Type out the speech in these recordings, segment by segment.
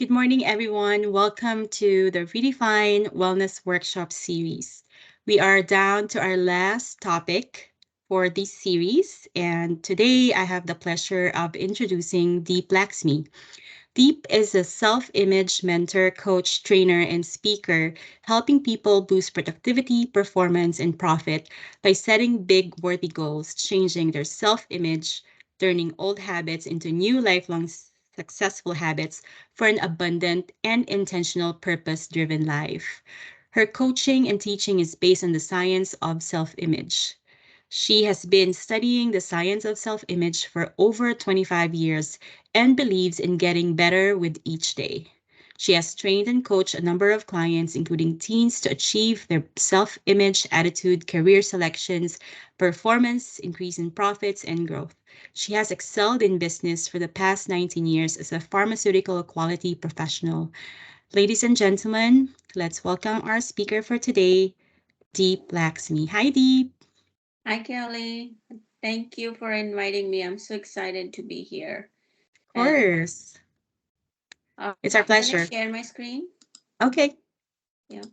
Good morning, everyone. Welcome to the Redefine Wellness Workshop series. We are down to our last topic for this series, and today I have the pleasure of introducing Deep Laxmi. Deep is a self image mentor, coach, trainer, and speaker, helping people boost productivity, performance, and profit by setting big, worthy goals, changing their self image, turning old habits into new, lifelong, successful habits for an abundant and intentional, purpose driven life. Her coaching and teaching is based on the science of self image. She has been studying the science of self image for over 25 years and believes in getting better with each day. She has trained and coached a number of clients, including teens, to achieve their self image, attitude, career selections, performance, increase in profits, and growth. She has excelled in business for the past 19 years as a pharmaceutical quality professional. Ladies and gentlemen, let's welcome our speaker for today, Deep Laxmi. Hi, Deep. Hi, Kelly. Thank you for inviting me. I'm so excited to be here. Of And course. It's our I'm going to pleasure. share my screen. Okay. Yeah.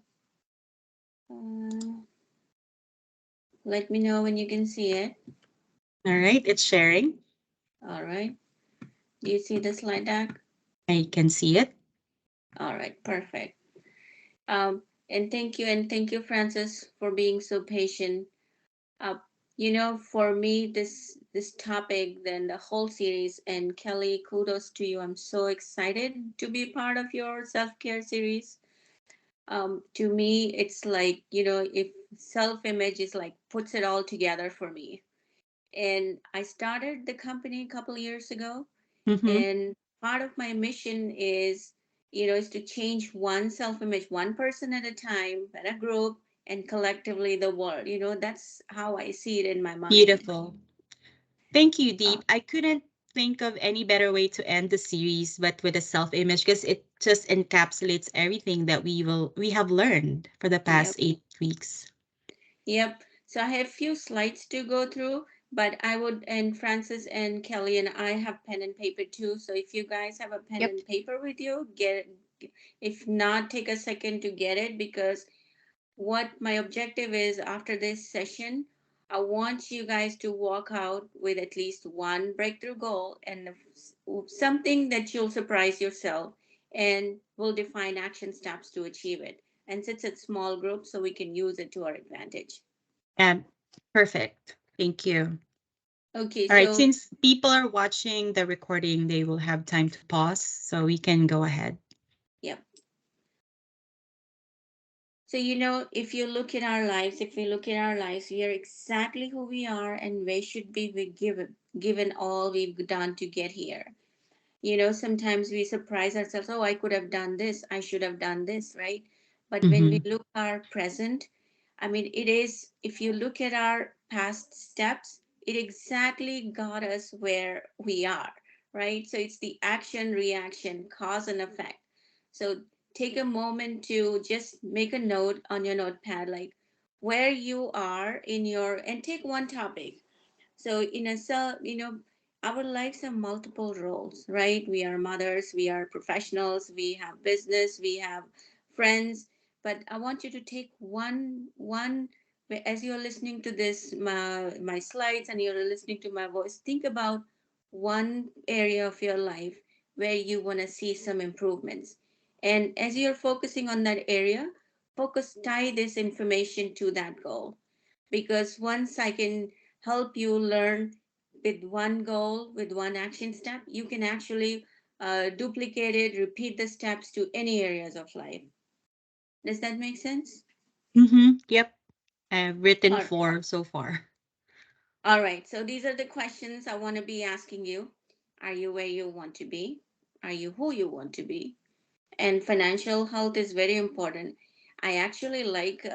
Uh, Let me know when you can see it. All right. It's sharing. All right. Do you see the slide deck? I can see it. All right. Perfect. And thank you, Francis, for being so patient. Uh, for me, this topic, then the whole series, and Kelly, kudos to you. I'm so excited to be part of your self care series. To me, it's like, if self image is like puts it all together for me. And I started the company a couple years ago, Mm-hmm. and part of my mission is to change one self image, one person at a time, then a group, and collectively the world. That's how I see it in my mind. Beautiful. Thank you, Uh, Deep. I couldn't think of any better way to end the series but with a self-image because it just encapsulates everything that we have learned for the past yep. 8 weeks. Yep. So I have few slides to go through, but and Francis and Kelly and I have pen and paper too. So if you guys have a pen Yep. and paper with you, get it. If not, take a second to get it, because what my objective is after this session, I want you guys to walk out with at least one breakthrough goal and something that you'll surprise yourself, and will define action steps to achieve it. And since it's small groups, so we can use it to our advantage. And perfect. Thank you. Okay, All right. so Since people are watching the recording, they will have time to pause, so we can go ahead. yeah. So if we look at our lives, we are exactly who we are, and where should be we given all we've done to get here. Sometimes we surprise ourselves, oh, I could have done this, I should have done this, right? But when we Mm-hmm. look our present, I mean, it is, if you look at our past steps, it exactly got us where we are, right? So it's the action, reaction, cause and effect. So take a moment to just make a note on your notepad, like where you are in your, and take one topic. So in a cell, our lives have multiple roles, right? We are mothers, we are professionals, we have business, we have friends. But I want you to take one, as you're listening to this, my slides, and you're listening to my voice, think about one area of your life where you want to see some improvements. And as you're focusing on that area, tie this information to that goal, because once I can help you learn with one goal, with one action step, you can actually duplicate it, repeat the steps to any areas of life. Does that make sense? Mm-hmm. Yep. I've written Or, 4 so far. all right. So these are the questions I want to be asking you. Are you where you want to be? Are you who you want to be? And financial health is very important. I actually like,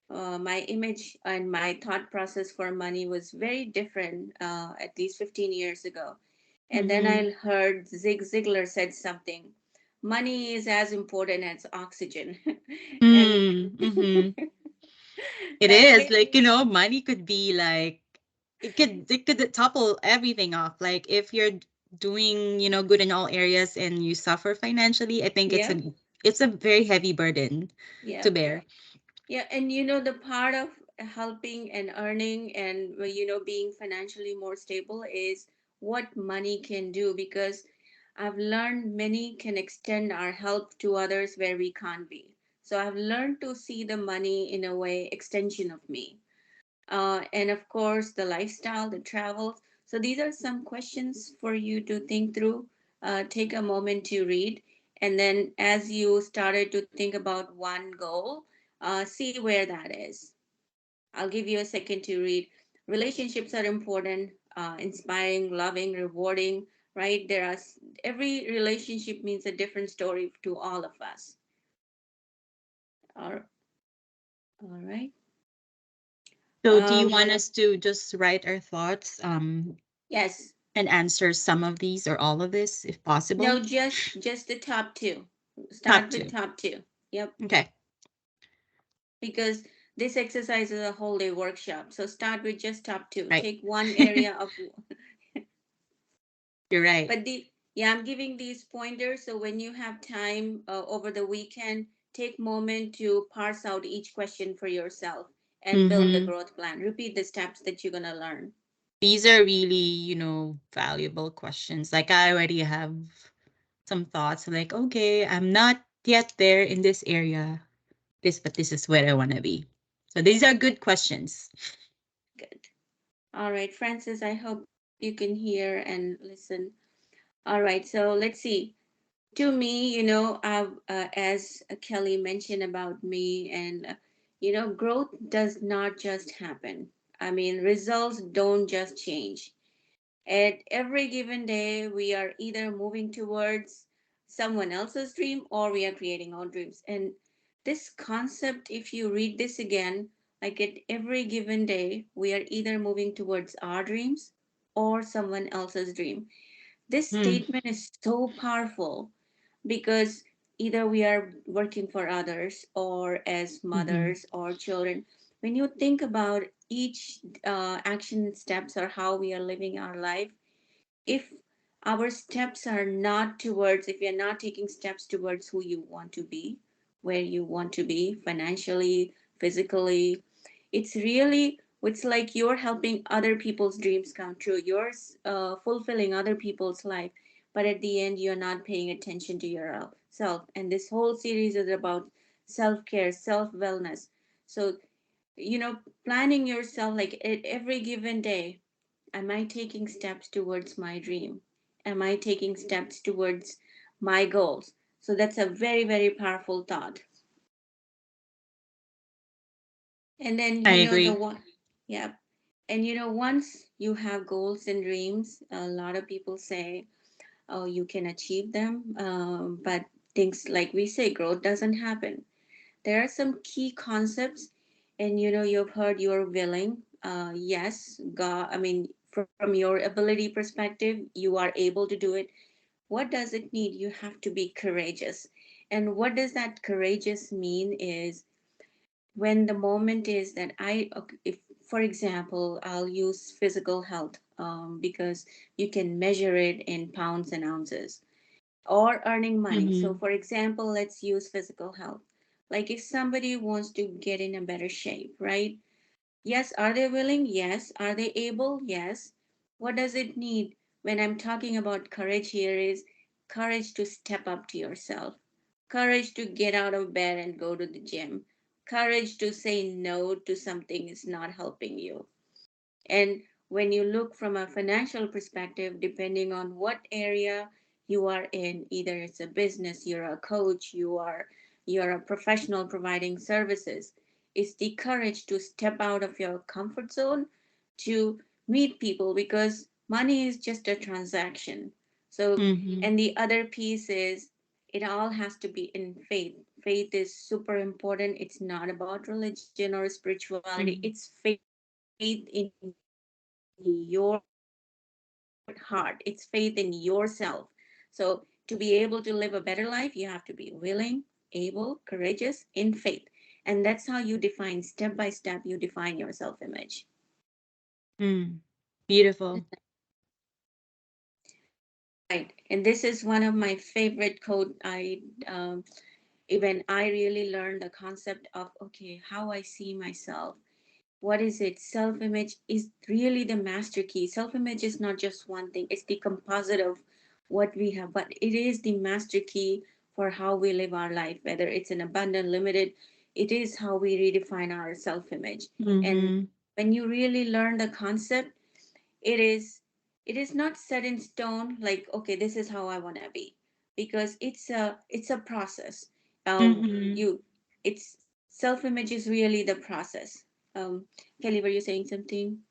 my image and my thought process for money was very different at least 15 years ago. And then Mm-hmm. I heard Zig Ziglar said something. Money is as important as oxygen. And Mm-hmm. It that is made like, me, money could be like it could topple everything off. Like if you're doing, good in all areas and you suffer financially, I think Yep, it's a very heavy burden to yep. bear. Yeah, and the part of helping and earning and being financially more stable is what money can do, because I've learned many can extend our help to others where we can't be. So I've learned to see the money in a way extension of me. And of course the lifestyle, the travels. So these are some questions for you to think through. Take a moment to read, and then as you started to think about one goal, see where that is. I'll give you a second to read. Relationships are important, inspiring, loving, rewarding, right? Every relationship means a different story to all of us. All, all right. So do you um want us to just write our thoughts yes. and answer some of these or all of this if possible? No, just the top two. Top Start with two. top two. Yep. Okay. Because this exercise is a whole day workshop. So start with just top two. Right. Take one area of. You're right. But yeah, I'm giving these pointers. So when you have time over the weekend, take moment to parse out each question for yourself and build the Mm-hmm. growth plan. Repeat the steps that you're gonna learn. These are really, valuable questions. Like I already have some thoughts like, okay, I'm not yet there in this area, but this is where I want to be. So these are good questions. Good. All right, Francis. I hope you can hear and listen. All right. So let's see. To me, as Kelly mentioned about me, and growth does not just happen. I mean, results don't just change. At every given day, we are either moving towards someone else's dream or we are creating our dreams. And this concept, if you read this again, like at every given day, we are either moving towards our dreams or someone else's dream. This Mm, statement is so powerful because either we are working for others or as mm-hmm, mothers or children. When you think about each action steps or how we are living our life, if our steps are not towards, if we are not taking steps towards who you want to be, where you want to be financially, physically, it's like you're helping other people's dreams come true. You're fulfilling other people's life, but at the end, you're not paying attention to yourself. And this whole series is about self care, self wellness. So, planning yourself like at every given day. Am I taking steps towards my dream? Am I taking steps towards my goals? So that's a very, very powerful thought. And then, I the agree. one, yeah. And once you have goals and dreams, a lot of people say, oh, you can achieve them. But things like we say, growth doesn't happen. There are some key concepts, and you've heard you're willing. Yes, God, I mean, from your ability perspective, you are able to do it. What does it need? You have to be courageous. And what does that courageous mean is when the moment is that okay, if, for example, I'll use physical health, because you can measure it in pounds and ounces, or earning money. So, Mm-hmm, for example, let's use physical health. Like if somebody wants to get in a better shape, right? Yes, are they willing? Yes. Are they able? Yes. What does it need? When I'm talking about courage here is courage to step up to yourself, courage to get out of bed and go to the gym, courage to say no to something is not helping you. And when you look from a financial perspective, depending on what area you are in, either it's a business, you're a coach, you're a professional providing services, it's the courage to step out of your comfort zone to meet people, because money is just a transaction. So, mm-hmm, and the other piece is it all has to be in faith. Faith is super important. It's not about religion or spirituality, mm-hmm, it's faith in your heart, it's faith in yourself. So to be able to live a better life, you have to be willing, able, courageous, in faith. And that's how you define step by step, you define your self image. mm. Beautiful. And this is one of my favorite quote. Even I really learned the concept of, okay, how I see myself. What is it? Self image is really the master key. Self image is not just one thing, it's the composite of what we have, but it is the master key for how we live our life, whether it's an abundant, limited. It is how we redefine our self image. And Mhm. when you really learn the concept, it is it is not set in stone, like, okay, this is how I want to be, because it's a process. Mhm. You It's self image is really the process. Kelly, were you saying something?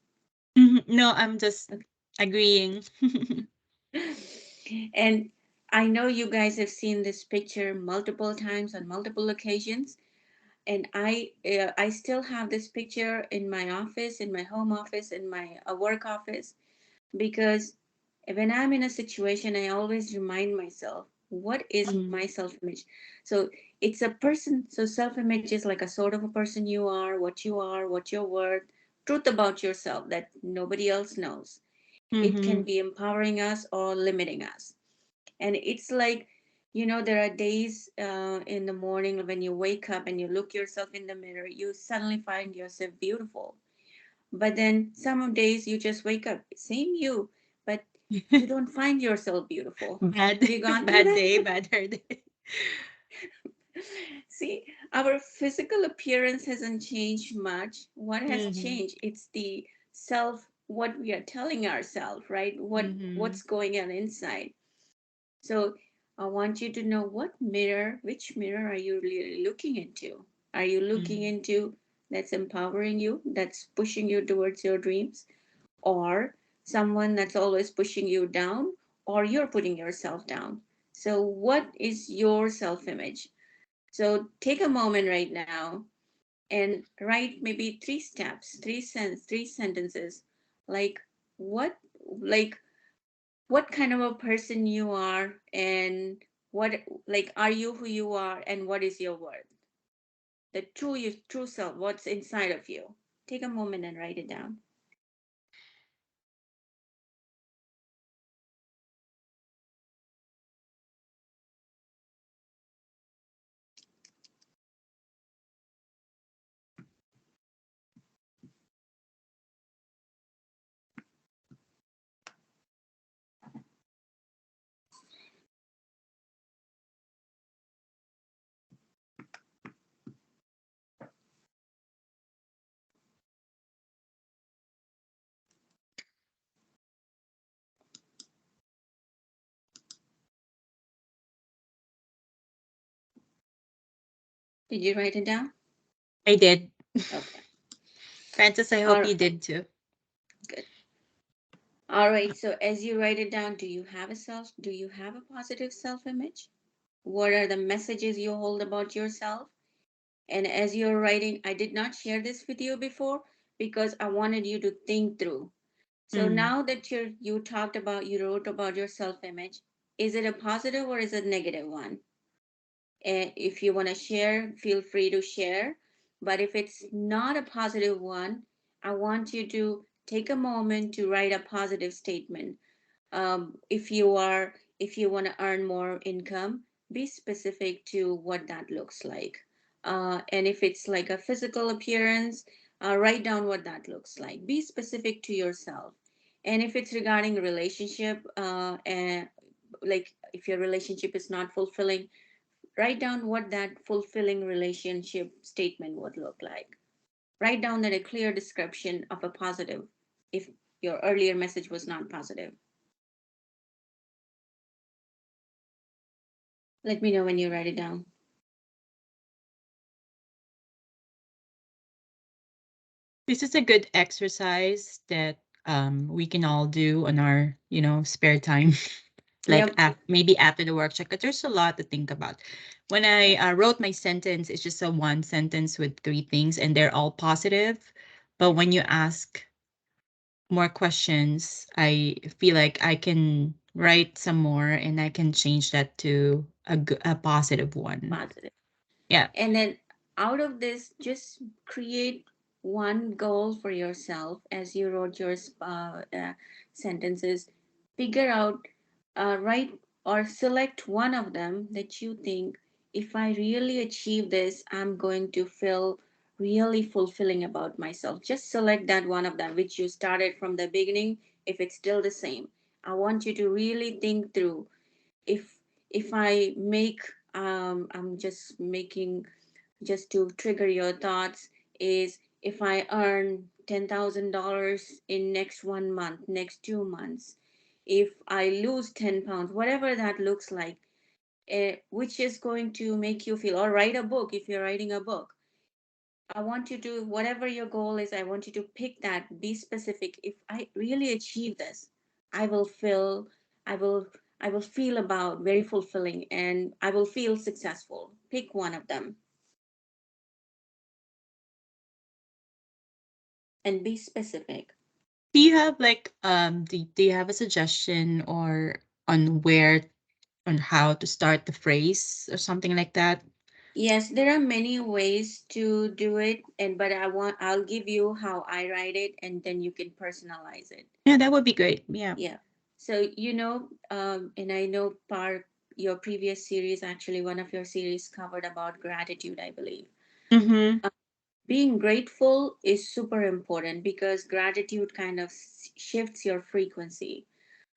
Mhm. No, I'm just agreeing. Okay. And I know you guys have seen this picture multiple times on multiple occasions, and I still have this picture in my office, in my home office, in my work office, because when I'm in a situation, I always remind myself, what is my Mm. self image? So it's a person. So self image is like a sort of a person you are, what you're worth, truth about yourself that nobody else knows. It can Mhm. be empowering us or limiting us. And it's like, there are days in the morning when you wake up and you look yourself in the mirror, you suddenly find yourself beautiful. But then some days you just wake up, same you, but you don't find yourself beautiful. Bad Have you gone through bad that? day, bad hair day. See, our physical appearance hasn't changed much. What has Mhm. changed? It's the self, what we are telling ourselves, right? What's Mhm. going on inside. So I want you to know, which mirror are you really looking into? Are you looking Mhm. into that's empowering you, that's pushing you towards your dreams? Or someone that's always pushing you down, or you're putting yourself down? So what is your self image? So take a moment right now and write maybe three sentences, like what like what kind of a person you are, and what, like, are you who you are, and what is your worth, the true self, what's inside of you. Take a moment and write it down. Did you write it down? I did. Okay. Francis, I All hope you right. did too. Good. All right, so as you write it down, do you have a positive self image? What are the messages you hold about yourself? And as you're writing, I did not share this with you before because I wanted you to think through. So Mm. now that you wrote about your self image, is it a positive or is it a negative one? And if you want to share, feel free to share. But if it's not a positive one, I want you to take a moment to write a positive statement. If you want to earn more income, be specific to what that looks like. And if it's like a physical appearance, write down what that looks like. Be specific to yourself. And if it's regarding a relationship, and like if your relationship is not fulfilling, write down what that fulfilling relationship statement would look like. Write down that a clear description of a positive, if your earlier message was not positive. Let me know when you write it down. This is a good exercise that we can all do on our, spare time. Like Yep. maybe after the workshop, because there's a lot to think about. When I Yep. wrote my sentence, it's just a one sentence with three things, and they're all positive. But when you ask more questions, I feel like I can write some more, and I can change that to a positive one. Positive. Yeah. And then out of this, just create one goal for yourself as you wrote your sentences. Figure out, write. or select one of them that you think, if I really achieve this, I'm going to feel really fulfilling about myself. Just select that one of them which you started from the beginning. If it's still the same, I want you to really think through. If I make, I'm just making, just to trigger your thoughts, is if I earn $10,000 in next 1 month, next 2 months, if I lose 10 pounds, whatever that looks like, which is going to make you feel, or write a book if you're writing a book. I want you to, whatever your goal is, I want you to pick that, be specific. If I really achieve this, I will feel, I will, I will feel about very fulfilling and I will feel successful. Pick one of them and be specific. Do you have like do you have a suggestion or on where on how to start the phrase or something like that? Yes, there are many ways to do it, and but I'll give you how I write it, and then you can personalize it. Yeah, that would be great. Yeah. Yeah. So and I know part your previous series, actually one of your series covered about gratitude, I believe. Mm-hmm. Uh, Being grateful is super important because gratitude kind of shifts your frequency.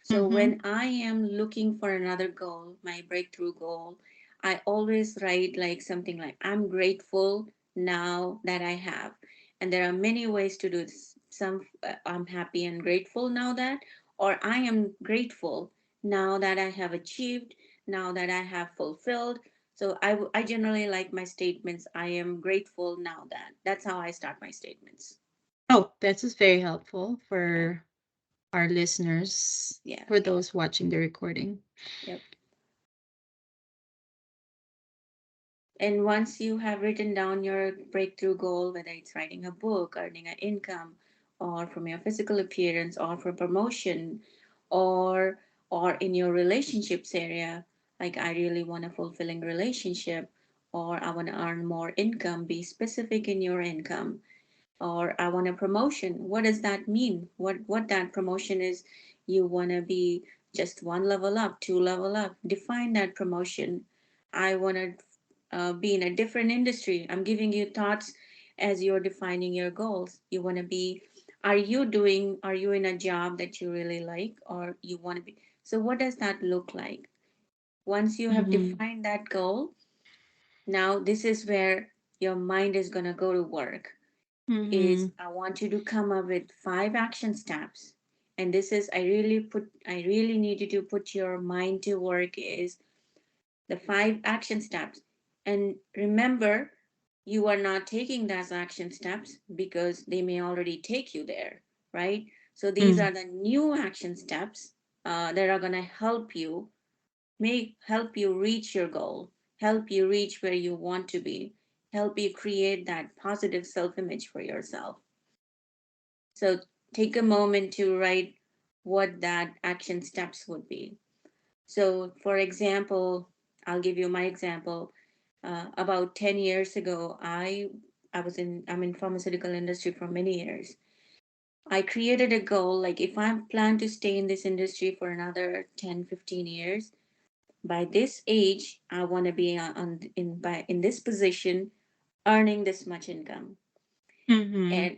So Mm-hmm. when I am looking for another goal, my breakthrough goal, I always write like something like, I'm grateful now that I have. And there are many ways to do this. Some, I'm happy and grateful now that, or I am grateful now that I have achieved, now that I have fulfilled. So I generally like my statements, I am grateful now that. That's how I start my statements. Oh, that's just very helpful Yeah. for our listeners, Yeah. for those watching the recording. Yep. And once you have written down your breakthrough goal, whether it's writing a book, earning an income, or from your physical appearance, or for promotion, or or in your relationships area, like I really want a fulfilling relationship, or I want to earn more income, be specific in your income, or I want a promotion. What does that mean? What that promotion is? You want to be just one level up, two level up. Define that promotion. I want to be in a different industry. I'm giving you thoughts as you're defining your goals. You want to be, are you in a job that you really like or you want to be? So what does that look like? Once you have Mm-hmm. defined that goal, now this is where your mind is going to go to work. Is Mm-hmm. I want you to come up with 5 action steps. And this is, I really need you to put your mind to work, is the 5 action steps. And remember, you are not taking those action steps because they may already take you there, right? So these Mm. are the new action steps that are going to help you reach your goal, help you reach where you want to be, help you create that positive self-image for yourself. So take a moment to write what that action steps would be. So, for example, I'll give you my example. About 10 years ago, I'm in pharmaceutical industry for many years. I created a goal, like if I plan to stay in this industry for another 10, 15 years, by this age, I want to be in this position, earning this much income. Mm-hmm. And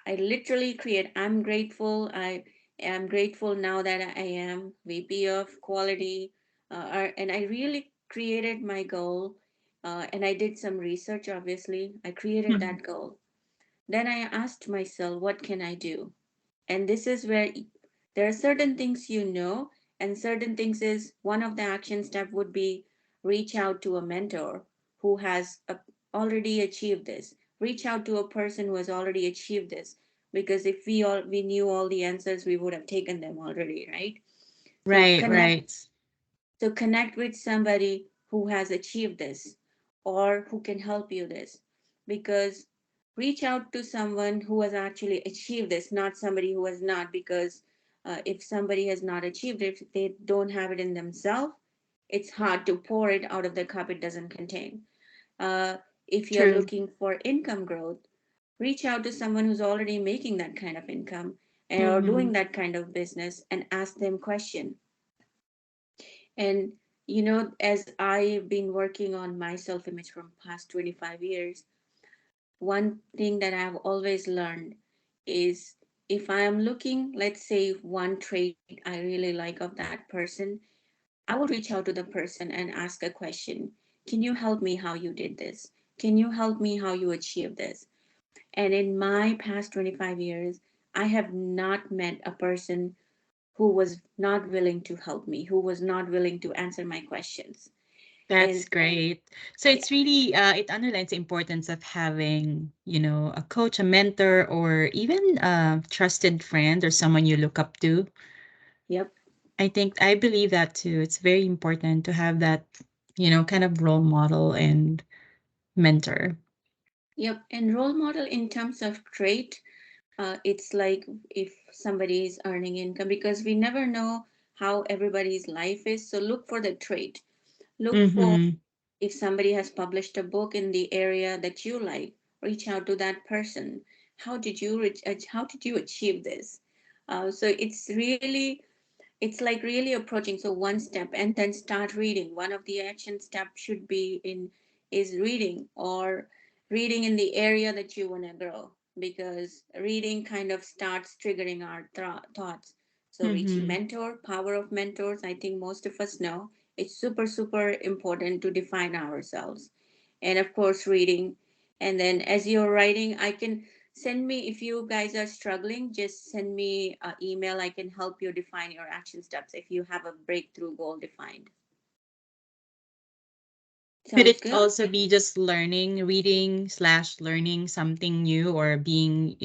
I literally create, I am grateful now that I am VP of quality. And I really created my goal. And I did some research, obviously. I created Mm-hmm. that goal. Then I asked myself, what can I do? And this is where there are certain things, and certain things is, one of the action step would be reach out to a mentor who has already achieved this. Reach out to a person who has already achieved this, because if we knew all the answers, we would have taken them already, right? So Right, connect right. so connect with somebody who has achieved this or who can help you this, because reach out to someone who has actually achieved this, not somebody who has not, because if somebody has not achieved it, if they don't have it in themselves, it's hard to pour it out of the cup it doesn't contain. Uh, if you're True. looking for income growth, reach out to someone who's already making that kind of income or Mm-hmm. doing that kind of business and ask them question. And as I've been working on my self image from past 25 years, one thing that I've always learned is, if I am looking, let's say, one trait I really like of that person, I will reach out to the person and ask a question. Can you help me how you did this? Can you help me how you achieved this? And in my past 25 years, I have not met a person who was not willing to help me, who was not willing to answer my questions. And That's so, great. So yeah, it's really it underlines the importance of having, a coach, a mentor, or even a trusted friend or someone you look up to. yep, I believe that too. It's very important to have that, kind of role model and mentor. yep. And role model in terms of trait, it's like if somebody is earning income, because we never know how everybody's life is. So look for the trait. Look for, Mm-hmm. if somebody has published a book in the area that you like, reach out to that person. How did you achieve this? So it's like really approaching, so one step, and then start reading. One of the action steps should be in is reading, or reading in the area that you want to grow, because reading kind of starts triggering our thoughts. So reaching Mm-hmm. mentor, power of mentors, I think most of us know it's super super important to define ourselves. And of course reading. And then as you're writing, I can send me, if you guys are struggling, just send me an email. I can help you define your action steps if you have a breakthrough goal defined. Could Sounds it good. also be just learning, reading slash learning something new, or being,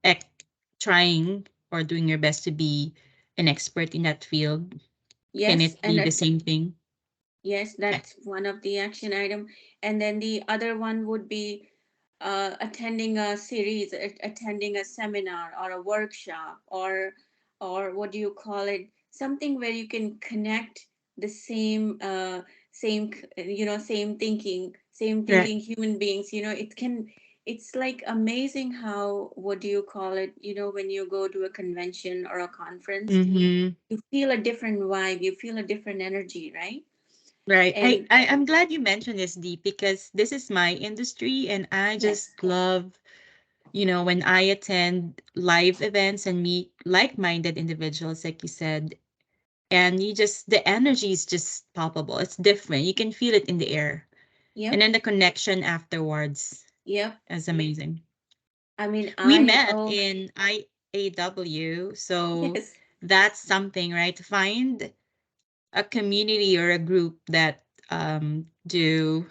ec- trying or doing your best to be an expert in that field? Can Yes, it be the same thing? yes, Eh, that's one of the action item. And then the other one would be attending a series, attending a seminar or a workshop, or what do you call it? Something where you can connect the same Right. thinking human beings. It's like amazing how, what do you call it? When you go to a convention or a conference, Mm-hmm. you feel a different vibe, you feel a different energy, right? Right. And I'm glad you mentioned this, Deep, because this is my industry and I yes, just love, when I attend live events and meet like-minded individuals, like you said, and the energy is just palpable. It's different. You can feel it in the air. And yep, then the connection afterwards yep. is amazing. I mean, We I met owe, in IAW, so yes, that's something, right? To find a community or a group that do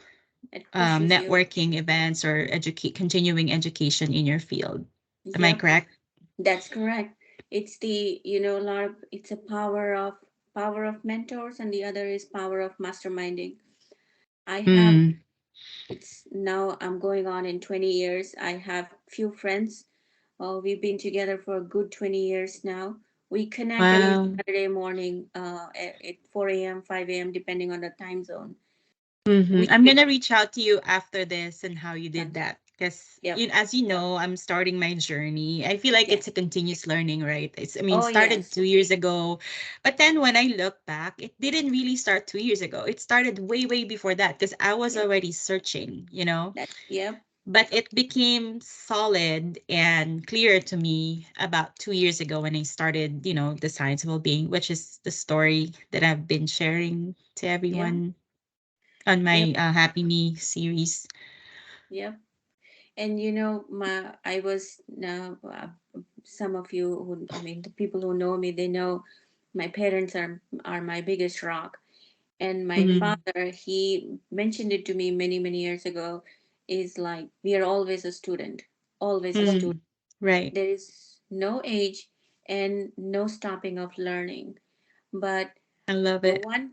it pushes you. networking events or educate continuing education in your field. Am I Yep, correct? that's correct. It's the, a lot of, it's a power of mentors, and the other is power of masterminding. I have, Mm, it's now I'm going on in 20 years. I have few friends. We've been together for a good 20 years now. We connect every wow. Saturday morning at 4 a.m., 5 a.m., depending on the time zone. We, I'm gonna reach out to you after this and how you did sounds, that. Because yep, as you know, I'm starting my journey. I feel like yes. it's a continuous learning, right? Oh, Started yes, 2 years ago, but then when I look back, it didn't really start 2 years ago. It started way, way before that because I was yep, already searching. yep, But it became solid and clear to me about 2 years ago when I started, the science of well-being, which is the story that I've been sharing to yep, everyone on yep, my Happy Me series. yep. And I was now, some of you who, I mean, the people who know me, they know my parents are my biggest rock. And my Mhm. father, he mentioned it to me many many years ago, is like, we are always a student, always a student. Mm. Right. There is no age and no stopping of learning. But I love the it. one,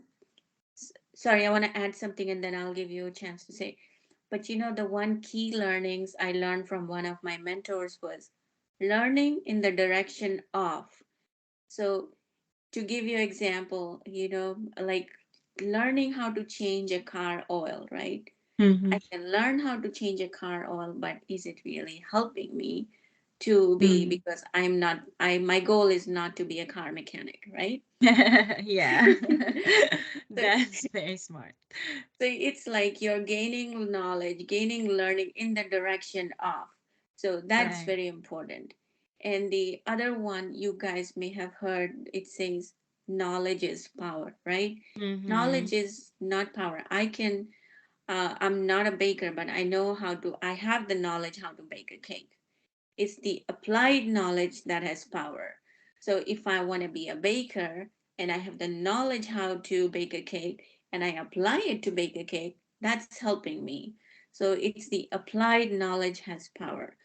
sorry, I want to add something and then I'll give you a chance to say. But the one key learnings I learned from one of my mentors was learning in the direction of. So to give you example, like learning how to change a car oil, right? Mhm. I can learn how to change a car oil, but is it really helping me? to be, Mm. because I'm not, I my goal is not to be a car mechanic, right? Yeah. So That's very smart. so it's like you're gaining knowledge, gaining learning in the direction of. So that's Right. very important. And the other one you guys may have heard, it says knowledge is power, right? Mm-hmm. Knowledge is not power. I'm not a baker, but I have the knowledge how to bake a cake. It's the applied knowledge that has power. So if I want to be a baker and I have the knowledge how to bake a cake and I apply it to bake a cake, that's helping me. So it's the applied knowledge has power,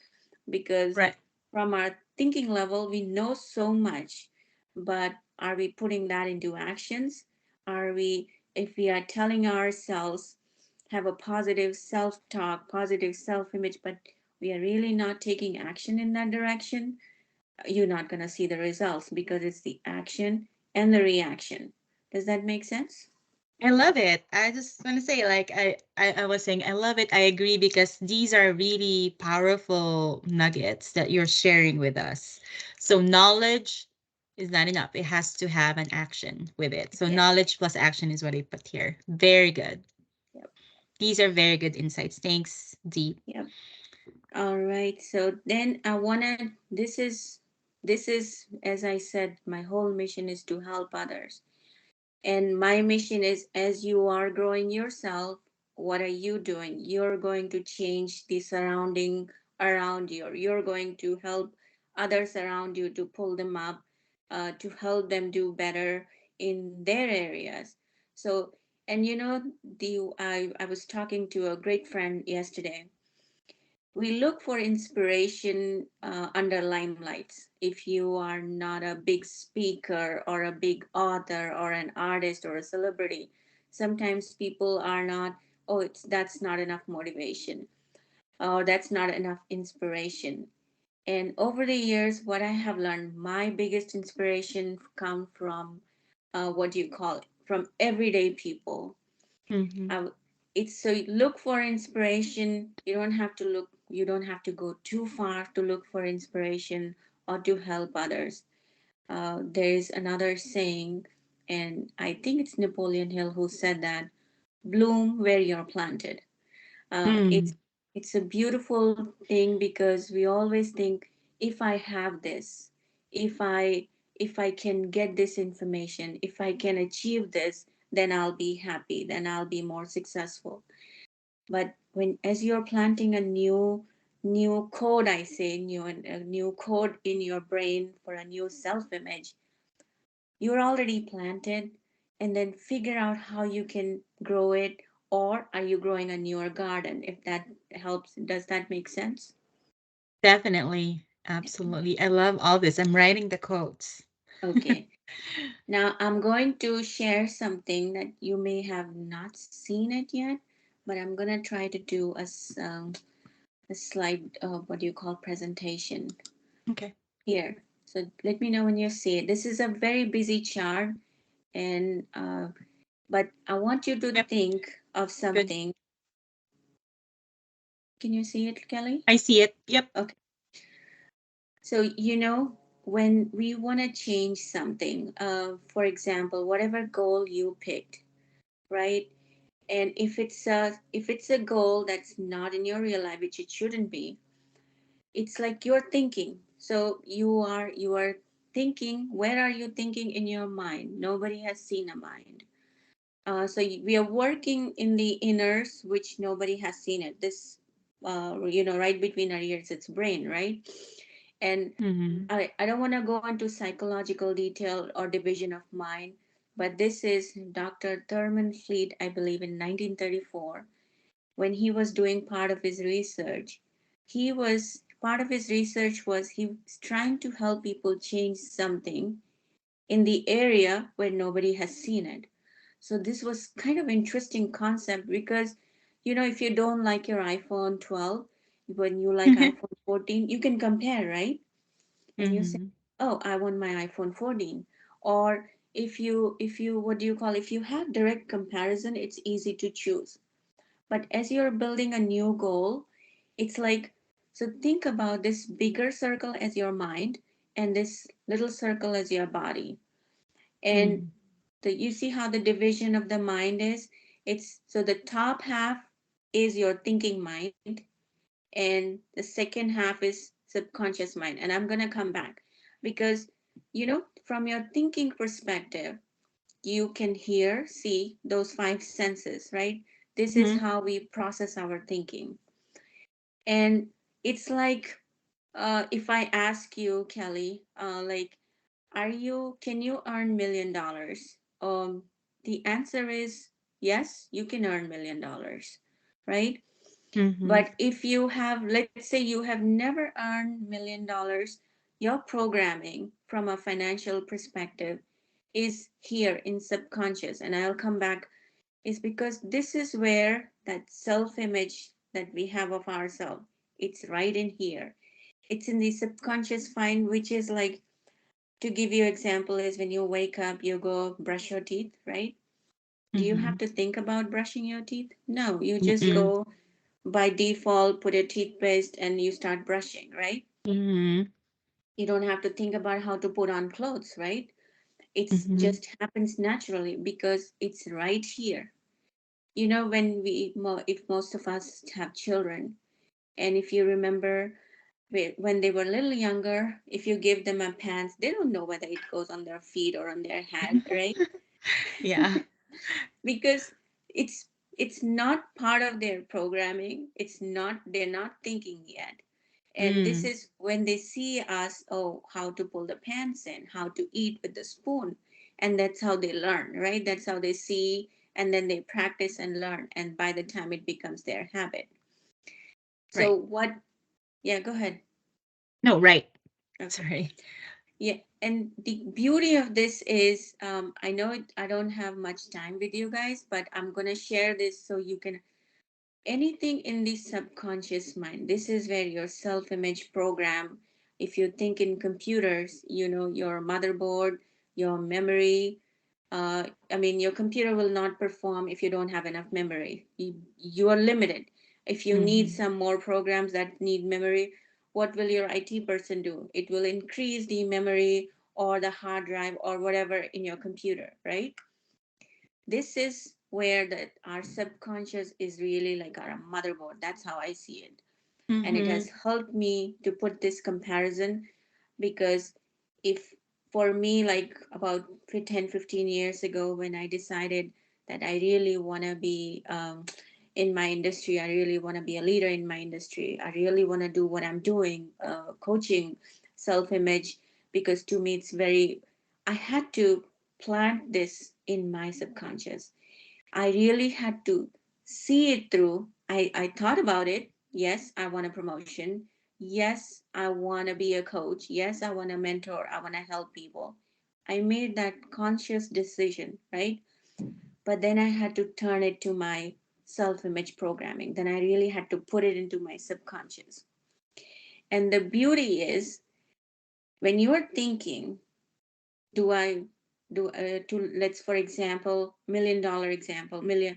because Right. from our thinking level, we know so much, but are we putting that into actions? Are we, if we are telling ourselves, have a positive self talk, positive self image, but we are really not taking action in that direction, you're not going to see the results, because it's the action and the reaction. Does that make sense? I love it. I just want to say, like I was saying, I love it. I agree because these are really powerful nuggets that you're sharing with us. So knowledge is not enough. It has to have an action with it. So Yes. knowledge plus action is what I put here. Very good. Yep. These are very good insights. Thanks, Deep. Yep. All right. So then I want to, this is, as I said, my whole mission is to help others. And my mission is, as you are growing yourself, what are you doing? You're going to change the surrounding around you. You're going to help others around you to pull them up, to help them do better in their areas. So, and I was talking to a great friend yesterday. We look for inspiration under limelights. If you are not a big speaker or a big author or an artist or a celebrity, sometimes people are not, oh, that's not enough motivation, or that's not enough inspiration. And over the years, what I have learned, my biggest inspiration come from, what do you call it, from everyday people. Mm-hmm. I, it's so you look for inspiration. You don't have to go too far to look for inspiration or to help others. There is another saying, and I think it's Napoleon Hill who said that: bloom where you're planted. uh, Mm. it's it's a beautiful thing, because we always think, if I have this, if i if I can get this information, if I can achieve this, then I'll be happy, then I'll be more successful. But when, as you're planting a new code, I say a new code in your brain for a new self image, you're already planted. And then figure out how you can grow it, or are you growing a newer garden, if that helps. Does that make sense? Definitely. Absolutely. I love all this. I'm writing the quotes. Okay, now I'm going to share something that you may have not seen it yet, but I'm going to try to do a slide, what do you call, presentation Okay. here. So let me know when you see it. This is a very busy chart, and but I want you to Yep. think of Good. something. Can you see it, Kelly? I see it. Yep. Okay. So, when we want to change something, for example, whatever goal you picked, right? And if it's a goal that's not in your real life, which it shouldn't be, it's like you're thinking. So you are thinking. Where are you thinking in your mind? Nobody has seen a mind. We are working in the inners, which nobody has seen it. This, right between our ears, it's brain, right? And Mm-hmm. I don't want to go into psychological detail or division of mind, but this is Dr. Thurman Fleet, I believe, in 1934, when he was doing part of his research. Part of his research was he was trying to help people change something in the area where nobody has seen it. So this was kind of interesting concept, because if you don't like your iPhone 12, when you like iPhone 14, you can compare, right? And you say, Mm-hmm. oh, I want my iPhone 14. Or if you what do you call, if you have direct comparison, it's easy to choose. But as you're building a new goal, it's like, So think about this bigger circle as your mind and this little circle as your body. And Mhm. you see how the division of the mind is? It's so the top half is your thinking mind, and the second half is subconscious mind. And I'm going to come back because, from your thinking perspective, you can hear, see those five senses, right? This is Mhm. how we process our thinking. And it's like, if I ask you, Kelly, like, can you earn $1 million? The answer is yes, you can earn $1 million, right? Mhm. But if you have, let's say you have never earned $1 million, your programming from a financial perspective is here in subconscious. And I'll come back, is because this is where that self image that we have of ourselves, it's right in here. It's in the subconscious mind, which is like, to give you example, is when you wake up, you go brush your teeth, right? Do you have Mhm. to think about brushing your teeth? No, you just Mm-mm. go by default, put your toothpaste and you start brushing, right? Mhm. You don't have to think about how to put on clothes, right? It's Mhm. just happens naturally because it's right here. When if most of us have children, and if you remember, when they were a little younger, if you give them a pants, they don't know whether it goes on their feet or on their head, right? Yeah. Because it's it's not part of their programming. They're not thinking yet. And this Mm. is when they see us, oh, how to pull the pants in, how to eat with the spoon. And that's how they learn, right? That's how they see, and then they practice and learn. And by the time it becomes their habit. So Right. what, yeah, go ahead. No, right. Okay. Sorry. Yeah, and the beauty of this is, I know I don't have much time with you guys, but I'm gonna share this so you can, anything in the subconscious mind, this is where your self-image program, if you think in computers, your motherboard, your memory, I mean, your computer will not perform if you don't have enough memory. You are limited. If you need Mhm. some more programs that need memory, what will your IT person do? It will increase the memory or the hard drive or whatever in your computer, right? This is where that our subconscious is really like our motherboard. That's how I see it. And it has Mhm. helped me to put this comparison because, if for me, like about 10, 15 years ago, when I decided that I really want to be, in my industry, I really want to be a leader in my industry, I really want to do what I'm doing, coaching, self image, because to me it's very, I had to plant this in my subconscious. I really had to see it through. I thought about it. Yes, I want a promotion. Yes, I want to be a coach. Yes, I want to mentor. I want to help people. I made that conscious decision, right? But then I had to turn it to my self image programming. Then I really had to put it into my subconscious. And the beauty is, when you are thinking, do I do to let's for example, $1 million example, million,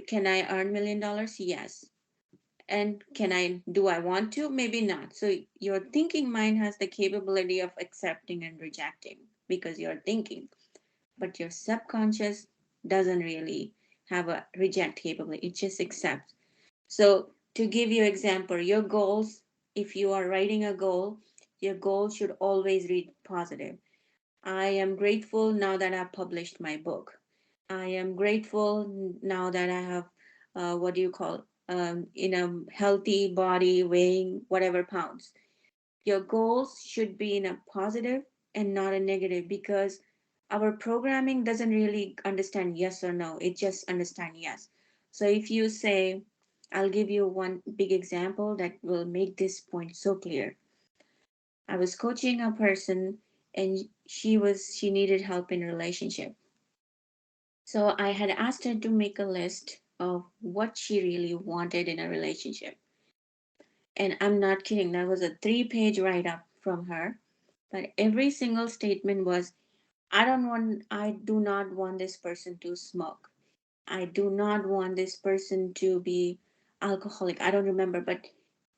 can I earn $1 million? Yes. And do I want to? Maybe not. So your thinking mind has the capability of accepting and rejecting because you're thinking, but your subconscious doesn't really have a reject capability. It just accepts. So to give you example, your goals, if you are writing a goal, your goal should always read positive. I am grateful now that I've published my book. I am grateful now that I have, what do you call, in a healthy body, weighing whatever pounds. Your goals should be in a positive and not a negative, because our programming doesn't really understand yes or no. It just understands yes. So if you say, I'll give you one big example that will make this point so clear. I was coaching a person, and she needed help in a relationship. So I had asked her to make a list of what she really wanted in a relationship. And I'm not kidding, that was a 3-page write up from her. But every single statement was, I do not want this person to smoke. I do not want this person to be alcoholic. I don't remember, but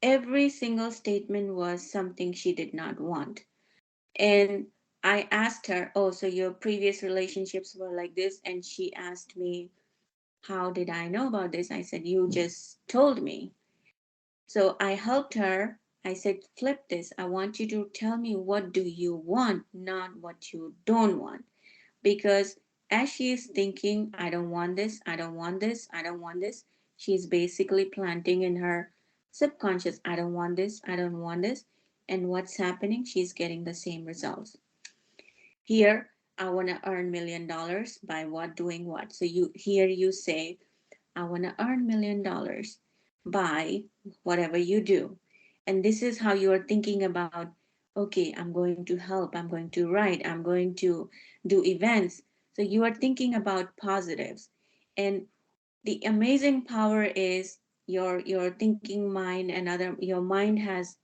Every single statement was something she did not want. And I asked her, "Oh, so your previous relationships were like this?" And she asked me, "How did I know about this?" I said, "You just told me." So I helped her. I said, "Flip this. I want you to tell me what do you want, not what you don't want." Because as she is thinking, "I don't want this, I don't want this, I don't want this," she's basically planting in her subconscious, "I don't want this, I don't want this." And what's happening? She's getting the same results. Here, "I want to earn $1 million by what? Doing what?" So you say, "I want to earn $1 million by whatever you do." And this is how you are thinking about, okay, I'm going to help, I'm going to write, I'm going to do events. So you are thinking about positives. And the amazing power is your thinking mind, and other your mind has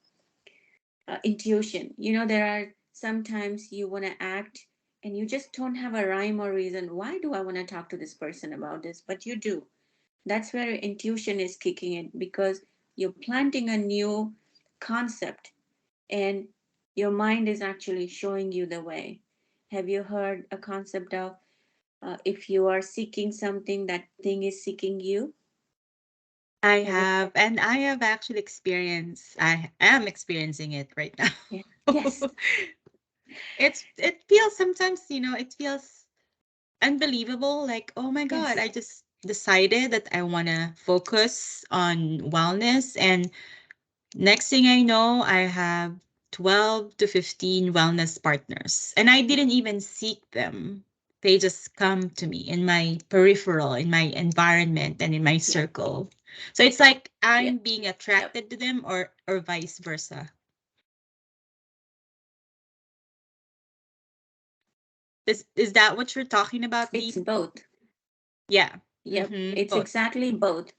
intuition. There are sometimes you want to act and you just don't have a rhyme or reason. Why do I want to talk to this person about this? But you do. That's where intuition is kicking in, because you're planting a new concept, and your mind is actually showing you the way. Have you heard a concept of, if you are seeking something, that thing is seeking you? I Have you have, heard? and I have actually experienced, I am experiencing it right Yeah. now. Yes. It feels sometimes, it feels unbelievable. Like, oh my God, Yes. I just decided that I want to focus on wellness. And next thing I know, I have 12 to 15 wellness partners. And I didn't even seek them. They just come to me in my peripheral, in my environment, and in my Yep. circle. So it's like I'm Yep. being Yep. attracted to them, or vice versa. Is that what you're talking about, It's Deep? both. Yeah. Yep. Mm-hmm. It's Both. exactly both.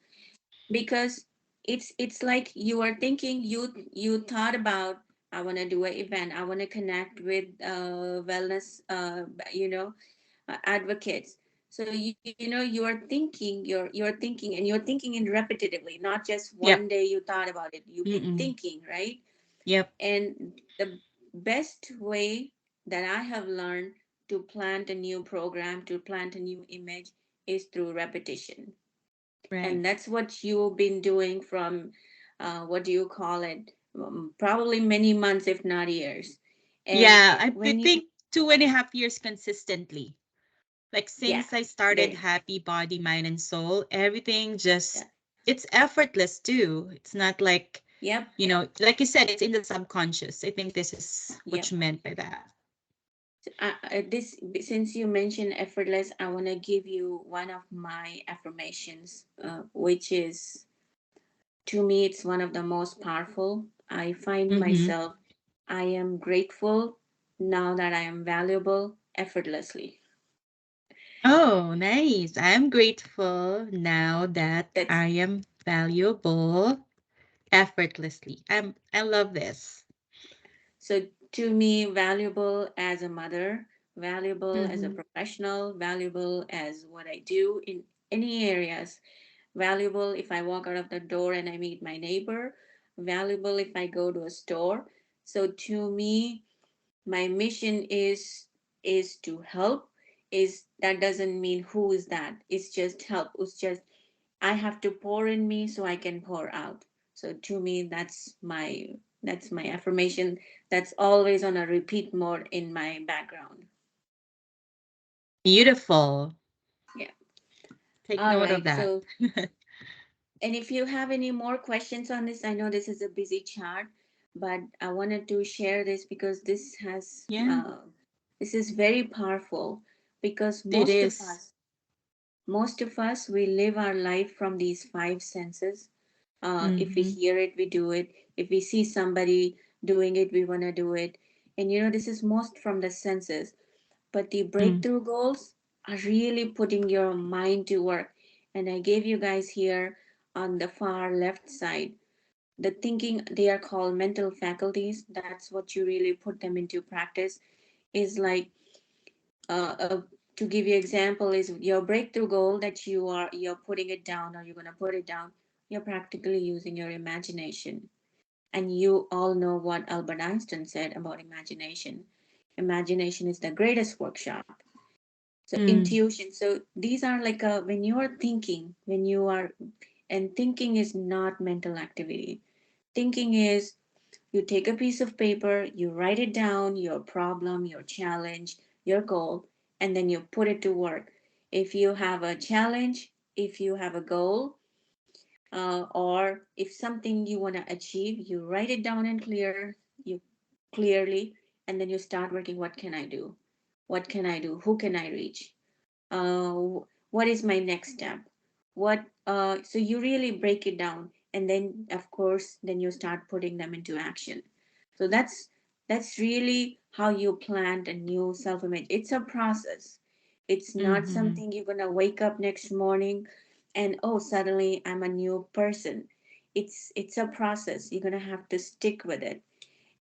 Because it's like you are thinking, you thought about, "I want to do an event, I want to connect with wellness, advocates." So you are thinking, you're thinking, and you're thinking in repetitively, not just Yep. one day you thought about it, you've been Mm-mm. thinking, right? Yep. And the best way that I have learned to plant a new program, to plant a new image, is through repetition. Right. And that's what you've been doing from, what do you call it, probably many months, if not years. And Yeah, I when you, think 2.5 years consistently. Like yeah, since I started there, Happy Body, Mind, and Soul, everything just yeah, it's effortless too. It's not like, yep, like you said, it's in the subconscious. I think this is what yep. you meant by that. This, since you mentioned effortless, I want to give you one of my affirmations, which is, to me, it's one of the most powerful. I find Mm-hmm. myself, "I am grateful now that I am valuable effortlessly." Oh, nice. I'm grateful now that That's I am valuable effortlessly. I love this. So, to me, valuable as a mother, valuable as a Mm-hmm. professional, valuable as what I do in any areas, valuable if I walk out of the door and I meet my neighbor, valuable if I go to a store. So to me, my mission is to help. Is That doesn't mean who is that. It's just help. It's just I have to pour in me so I can pour out. So to me, that's my affirmation. That's always on a repeat mode in my background. Beautiful. Yeah. Take All note of right. that. So, and if you have any more questions on this, I know this is a busy chart, but I wanted to share this because Yeah, this is very powerful, because it most of is. us most of us, we live our life from these five senses. If we Mm-hmm. hear it, we do it. If we see somebody doing it, we want to do it. And this is most from the senses. But the Mm. breakthrough goals are really putting your mind to work. And I gave you guys here on the far left side the thinking, they are called mental faculties. That's what you really put them into practice. Is like, uh, uh, to give you example, is your breakthrough goal that you're putting it down, or you're going to put it down. You're practically using your imagination. And you all know what Albert Einstein said about imagination. Imagination is the greatest workshop. So Mm, intuition. So these are like when you are thinking, when you are, and thinking is not mental activity. Thinking is you take a piece of paper, you write it down, your problem, your challenge, your goal, and then you put it to work. If you have a challenge, if you have a goal, or if something you want to achieve, you write it down and you clearly, and then you start working. What can I do? What can I do? Who can I reach? What is my next step? So you really break it down, and then of course then you start putting them into action. So that's really how you plant a new self image. It's a process. It's not mm-hmm, something you're gonna wake up next morning and oh suddenly I'm a new person. It's a process. You're gonna have to stick with it.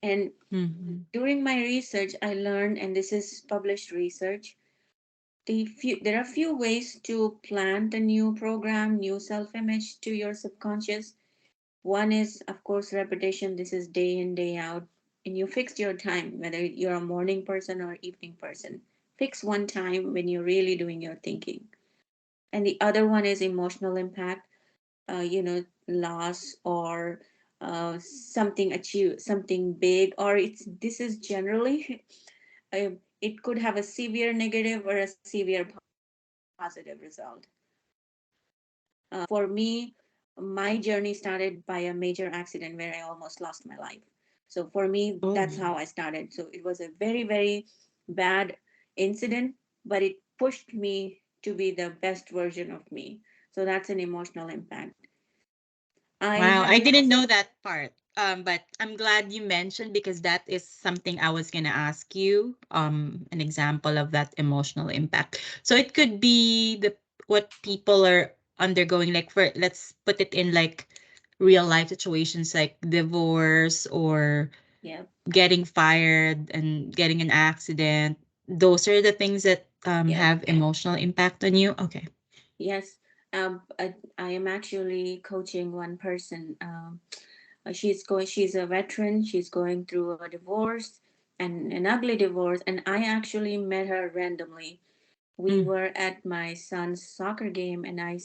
And mm-hmm. during my research I learned, and this is published research, there are few ways to plant a new program, new self-image to your subconscious. One is, of course, repetition. This is day in, day out. And you fix your time, whether you're a morning person or evening person. Fix one time when you're really doing your thinking. And the other one is emotional impact, loss or something achieve, something big, or this is generally, it could have a severe negative or a severe positive result. For me, my journey started by a major accident where I almost lost my life. So for me, that's Oh, how I started. So it was a very, very bad incident, but it pushed me to be the best version of me. So that's an emotional impact. I wow. have I didn't lost, know that part. But I'm glad you mentioned because that is something I was gonna ask you. An example of that emotional impact. So it could be the what people are undergoing, like for let's put it in like real life situations like divorce or yeah, getting fired and getting an accident. Those are the things that yeah, have emotional impact on you. Okay. yes. I am actually coaching one person. She's a veteran. She's going through a divorce, and an ugly divorce. And I actually met her randomly. We Mm, were at my son's soccer game, and I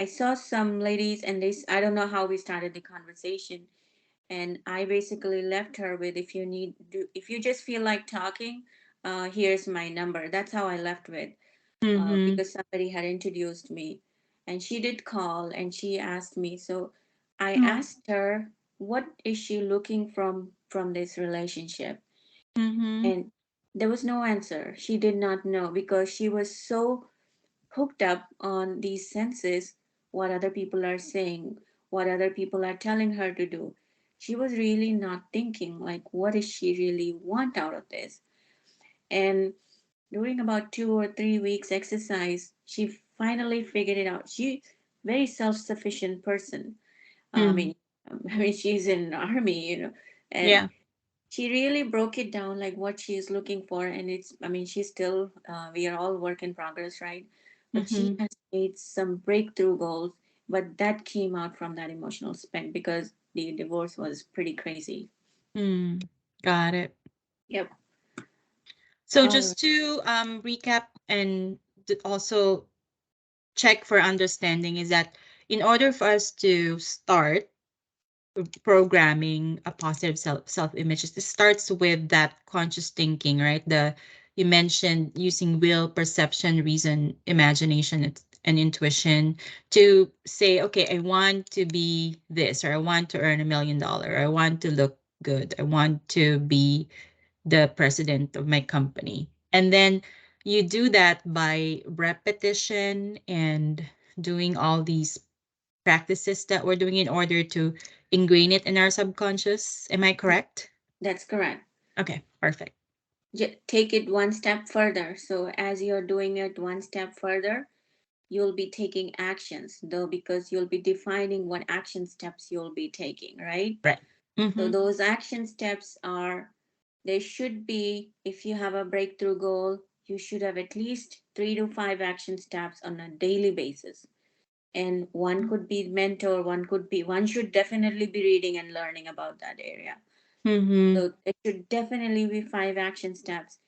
saw some ladies, and I don't know how we started the conversation. And I basically left her with, if you just feel like talking, here's my number. That's how I left with, mm-hmm, because somebody had introduced me, and she did call and she asked me. So I mm, asked her, what is she looking from this relationship? mm-hmm, And there was no answer. She did not know because she was so hooked up on these senses, what other people are saying, what other people are telling her to do. She was really not thinking like what does she really want out of this. And during about 2 or 3 weeks exercise, she finally figured it out. She very self-sufficient person. I mm. mean, I mean she's in army, and Yeah. she really broke it down like what she is looking for. And I mean she's still, we are all work in progress, right? But she Mm-hmm. has made some breakthrough goals, but that came out from that emotional spec because the divorce was pretty crazy. Mm. Got it. Yep. So All right. just to recap and also check for understanding is that in order for us to start programming a positive self image, it starts with that conscious thinking, right? The you mentioned using will, perception, reason, imagination, and intuition to say, okay, I want to be this, or I want to earn $1 million, I want to look good, I want to be the president of my company. And then you do that by repetition and doing all these practices that we're doing in order to ingrain it in our subconscious. Am I correct? That's correct. Okay, perfect. Take it one step further. So as you're doing it one step further, you'll be taking actions though, because you'll be defining what action steps you'll be taking, right? Right. So Mm-hmm. those action steps are, there should be, if you have a breakthrough goal, you should have at least 3 to 5 action steps on a daily basis. And one could be mentor, one should definitely be reading and learning about that area. Mm-hmm. So it should definitely be 5 action steps.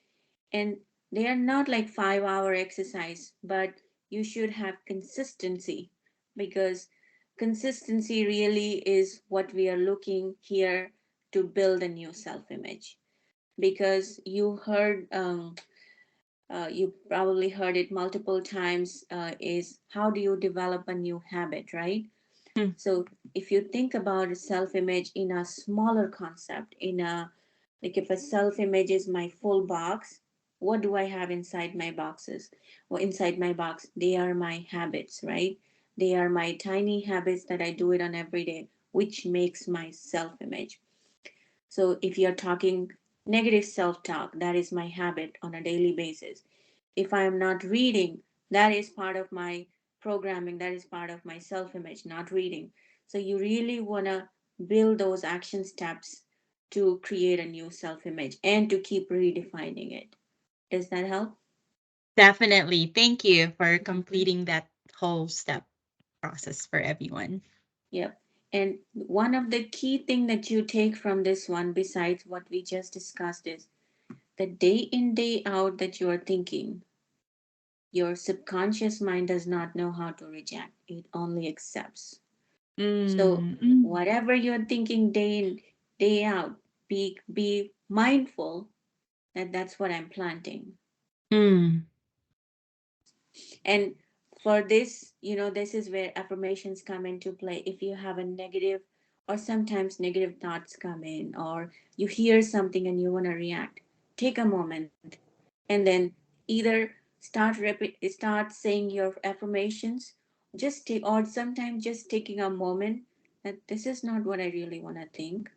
And they are not like 5 hour exercise, but you should have consistency, because consistency really is what we are looking here to build a new self image. Because you probably heard it multiple times, is how do you develop a new habit, right? So if you think about self image in a smaller concept, in a, like if a self image is my full box, what do I have inside my boxes? Well, inside my box, they are my habits, right? They are my tiny habits that I do it on every day, which makes my self image. So if you're talking negative self talk, that is my habit on a daily basis. If I am not reading, that is part of my programming, that is part of my self image, not reading. So you really want to build those action steps to create a new self image and to keep redefining it. Does that help? Definitely. Thank you for Mhm. completing that whole step process for everyone. Yep. And one of the key thing that you take from this one, besides what we just discussed, is the day in, day out that you are thinking, your subconscious mind does not know how to reject, it only accepts. So Mm, mm, whatever you're thinking day in, day out, be mindful that that's what I'm planting. mm. And for this, this is where affirmations come into play. If you have a negative, or sometimes negative thoughts come in, or you hear something and you want to react, take a moment and then either start saying your affirmations, or sometimes just taking a moment that this is not what I really want to think.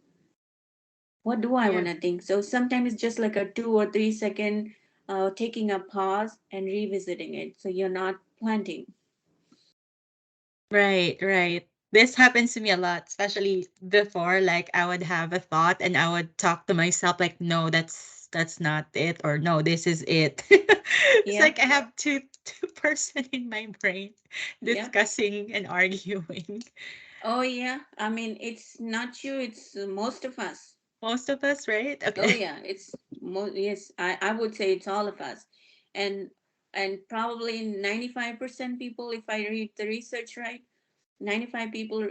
What do I want Yep. to think? So sometimes it's just like a 2 or 3 second, taking a pause and revisiting it. So you're not planting. Right, right. This happens to me a lot, especially before. Like I would have a thought and I would talk to myself like, no, that's not it, or no, this is it. It's like Yep. I have two person in my brain Yep. discussing and arguing. Oh yeah. I mean, it's not you. It's most of us. Most of us, right? Oh Okay. yeah. Yes. I would say it's all of us, and probably 95% people, if I read the research right, 95 people,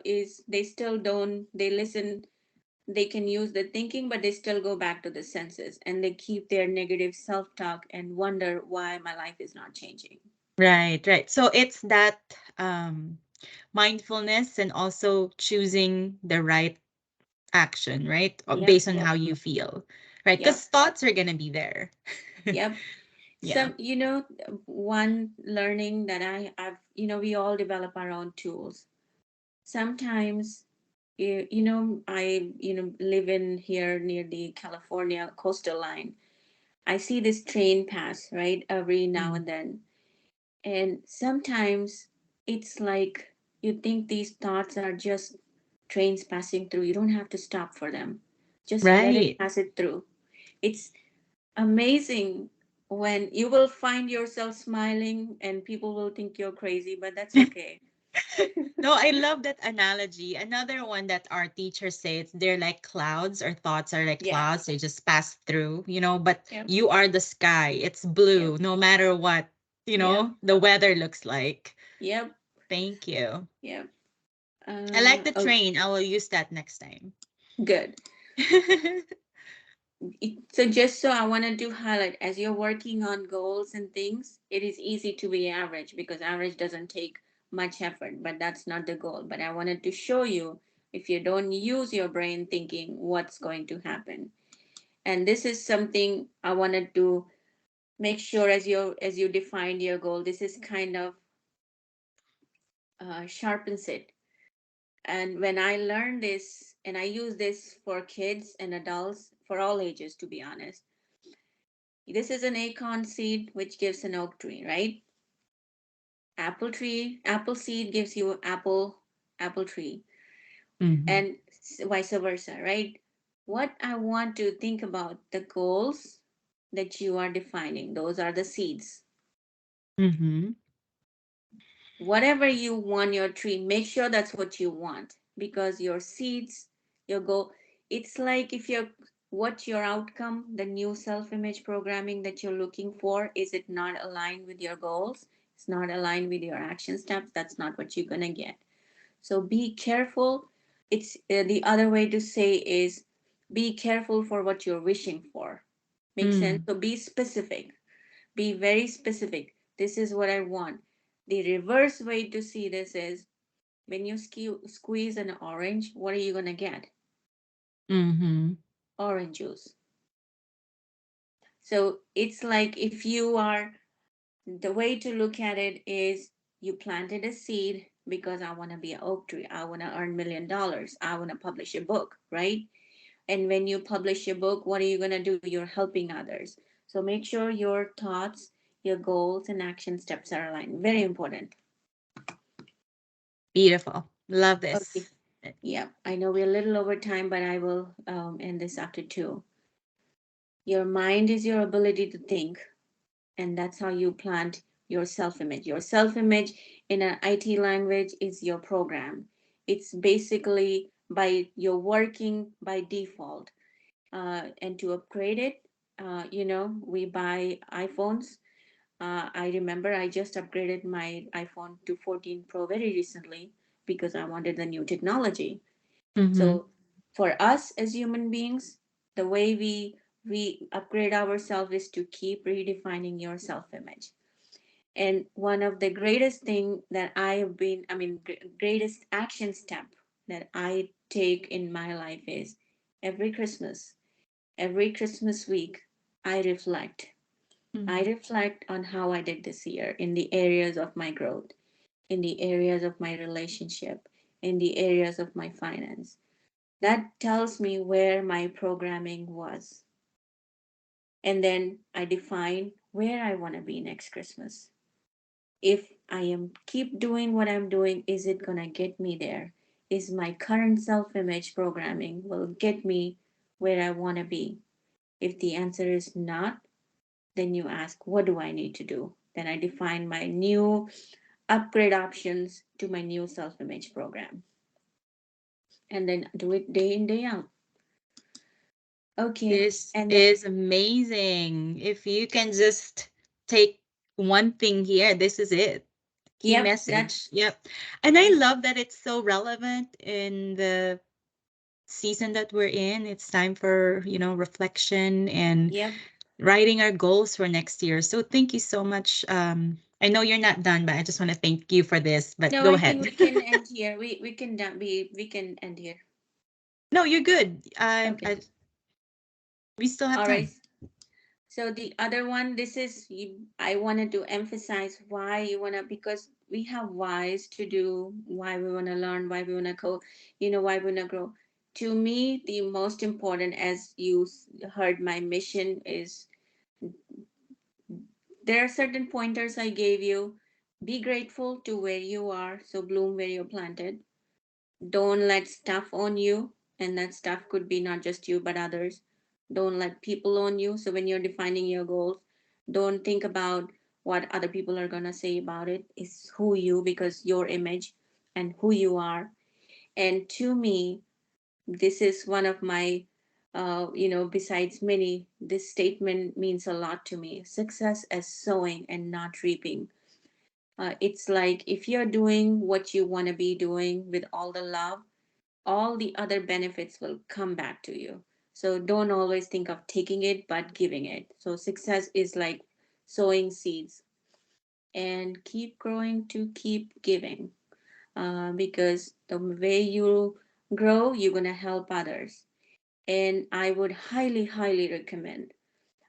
is they still don't, they listen, they can use the thinking, but they still go back to the senses, and they keep their negative self-talk and wonder why my life is not changing. Right, right. So it's that um mindfulness and also choosing the right action, right? Yep. Based on how you feel, right? Yep. Because thoughts are gonna be there. Yep. Yeah. Some, one learning that I've, we all develop our own tools. Sometimes, I, live in here near the California coastal line. I see this train pass, right, every now Mm. and then. And sometimes it's like you think these thoughts are just trains passing through. You don't have to stop for them. Just let it Right. pass it through. It's amazing when you will find yourself smiling and people will think you're crazy, but that's okay. No, I love that analogy. Another one that our teachers say, it's they're like clouds, or thoughts are like Yeah. clouds. They just pass through, but Yep. you are the sky. It's Yep. blue, no matter what, Yep. the weather looks like. Yep. Thank you. Yep. I like the Oh, train. I will use that next time. good. So just so I wanted to highlight, as you're working on goals and things, it is easy to be average because average doesn't take much effort, but that's not the goal. But I wanted to show you, if you don't use your brain thinking, what's going to happen. And this is something I wanted to make sure, as you defined your goal, this is kind of sharpens it. And when I learned this, and I use this for kids and adults, for all ages, to be honest. This is an acorn seed which gives an oak tree, right? Apple seed gives you apple tree, Mhm. and vice versa, right? What I want to think about, the goals that you are defining, those are the seeds. Mhm. whatever you want your tree, make sure that's what you want, because your seeds, your goal, it's like if you're, what your outcome, the new self-image programming that you're looking for, is it not aligned with your goals, it's not aligned with your action steps, that's not what you're going to get. So be careful. It's the other way to say is, be careful for what you're wishing for. Make sense? Mm, So be specific, be very specific. This is what I want. The reverse way to see this is, when you squeeze an orange, what are you going to get? mm-hmm, Orange juice. So it's like, if you are, the way to look at it is, you planted a seed because I want to be an oak tree. I want to earn $1 million. I want to publish a book, right? And when you publish a book, what are you going to do? You're helping others. So make sure your thoughts, your goals, and action steps are aligned. Very important. beautiful. Love Okay. this. Yeah, I know we're a little over time, but I will end this after two. Your mind is your ability to think, and that's how you plant your self image. Your self image in an IT language is your program. It's basically by you're working by default. And to upgrade it, we buy iPhones. I remember I just upgraded my iPhone to 14 Pro very recently because I wanted the new technology. Mm-hmm. So for us as human beings, the way we upgrade ourselves is to keep redefining your self-image. And one of the greatest thing that I have been, I mean, greatest action step that I take in my life is, every Christmas, every Christmas week, I reflect. I Mm-hmm. reflect on how I did this year in the areas of my growth, in the areas of my relationship, in the areas of my finance. That tells me where my programming was. And then I define where I want to be next Christmas. If I am keep doing what I'm doing, is it going to get me there? Is my current self-image programming will get me where I want to be? If the answer is not, then you ask, what do I need to do? Then I define my new upgrade options to my new self-image program, and then do it day in, day out. Okay. This And then, is amazing. If you can just take one thing here, this is it. Key yep, message. that's, Yep. And I and love that it's so relevant in the season that we're in. It's time for, reflection and yep. writing our goals for next year. So thank you so much. I know you're not done, but I just want to thank you for this. But No, go I think ahead. we can end here. We can end here. No, you're good. Okay. We still have All right. time. So the other one, this is I wanted to emphasize why you wanna, because we have whys to do, why we wanna learn, why we wanna go, why we wanna grow. To me, the most important, as you heard, my mission is, there are certain pointers I gave you. Be grateful to where you are, so bloom where you're planted. Don't let stuff on you, and that stuff could be not just you but others. Don't let people on you. So when you're defining your goals, don't think about what other people are going to say about it. It's who you, because your image and who you are. And to me, this is one of my, besides many, this statement means a lot to me. Success as sowing and not reaping. It's like, if you're doing what you want to be doing with all the love, all the other benefits will come back to you. So don't always think of taking it, but giving it. So success is like sowing seeds, and keep growing to keep giving, because the way you grow, you're going to help others. And I would highly, highly recommend,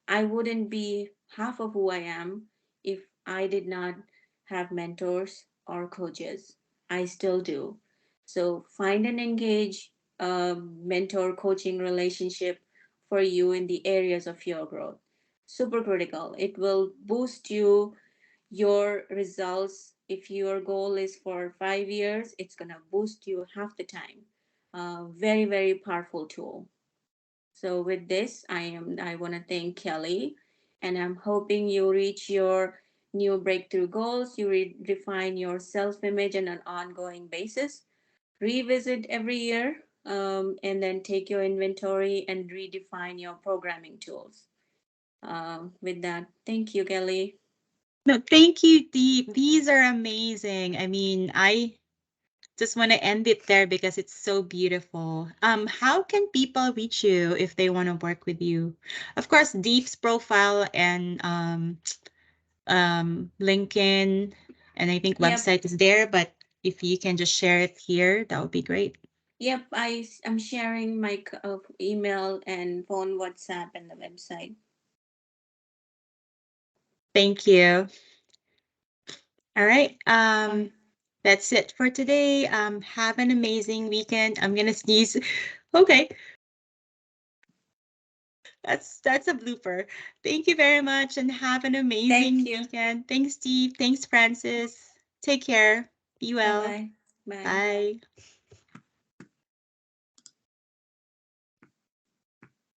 I wouldn't be half of who I am if I did not have mentors or coaches. I still do. So find and engage a mentor coaching relationship for you in the areas of your growth. Super critical. It will boost your results. If your goal is for 5 years, it's gonna boost you half the time. Very, very powerful tool. So with this, I want to thank Kelly, and I'm hoping you reach your new breakthrough goals. You redefine your self image on an ongoing basis. Revisit every year, and then take your inventory and redefine your programming tools. With that, thank you, Kelly. No, thank you, Deep. These are amazing. I mean, I just want to end it there because it's so beautiful. How can people reach you if they want to work with you? Of course, Deep's profile and LinkedIn, and I think Yep, website is there, but if you can just share it here, that would be great. yep. I'm sharing my email and phone, WhatsApp, and the website. Thank you. All right. Bye. That's it for today. Have an amazing weekend. I'm gonna sneeze. Okay, that's a blooper. Thank you very much and have an Thank amazing you. weekend. Thanks, Steve. Thanks, Francis. Take care. Be Bye well. bye. Bye. Bye.